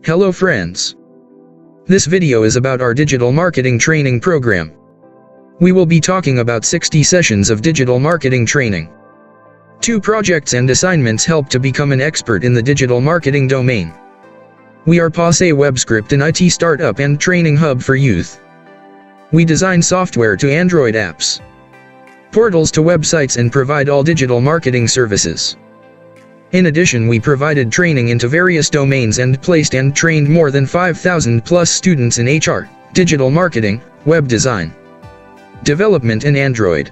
Hello friends. This video is about our digital marketing training program. We will be talking about 60 sessions of digital marketing training. 2 projects and assignments help to become an expert in the digital marketing domain. We are Passe WebScript, an IT startup and training hub for youth. We design software to Android apps, portals to websites, and provide all digital marketing services. In addition, we provided training into various domains and placed and trained more than 5,000 plus students in HR, digital marketing, web design, development, and Android.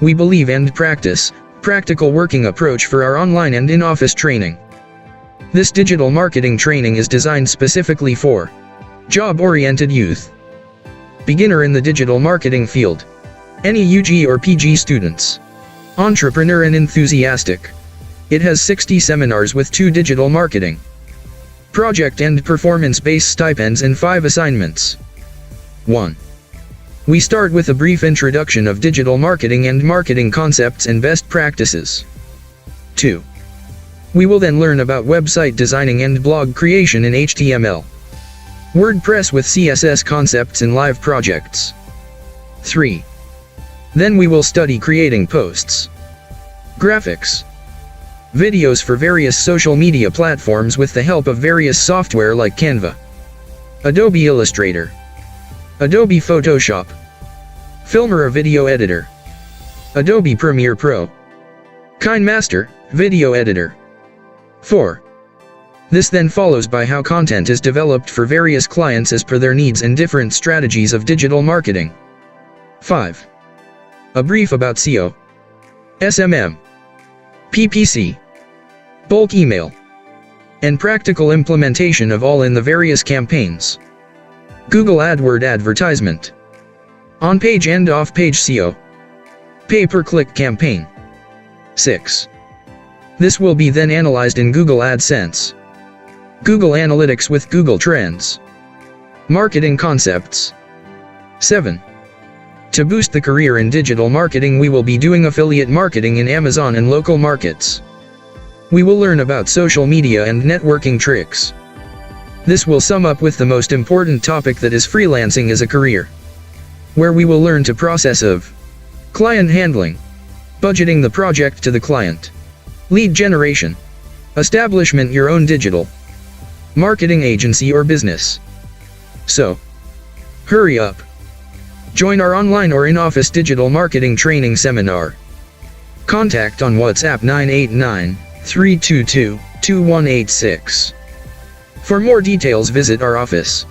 We believe and practice practical working approach for our online and in-office training. This digital marketing training is designed specifically for job-oriented youth, beginner in the digital marketing field, any UG or PG students, entrepreneur and enthusiastic. It has 60 seminars with 2 digital marketing, project and performance-based stipends and 5 assignments. 1. We start with a brief introduction of digital marketing and marketing concepts and best practices. 2. We will then learn about website designing and blog creation in HTML, WordPress with CSS concepts and live projects. 3. Then we will study creating posts, graphics, videos for various social media platforms with the help of various software like Canva, Adobe Illustrator, Adobe Photoshop, Filmora Video Editor, Adobe Premiere Pro, KineMaster Video Editor. 4. This then follows by how content is developed for various clients as per their needs and different strategies of digital marketing. 5. A brief about SEO, SMM, PPC, bulk email, and practical implementation of all in the various campaigns. Google AdWord advertisement, on-page and off-page SEO, pay-per-click campaign. 6. This will be then analyzed in Google AdSense, Google Analytics with Google Trends, marketing concepts. 7. To boost the career in digital marketing, we will be doing affiliate marketing in Amazon and local markets. We will learn about social media and networking tricks. This will sum up with the most important topic, that is freelancing as a career, where we will learn to process of client handling, budgeting the project to the client, lead generation, establishment your own digital marketing agency or business. So, hurry up. Join our online or in-office digital marketing training seminar. Contact on WhatsApp 989-322-2186. For more details, visit our office.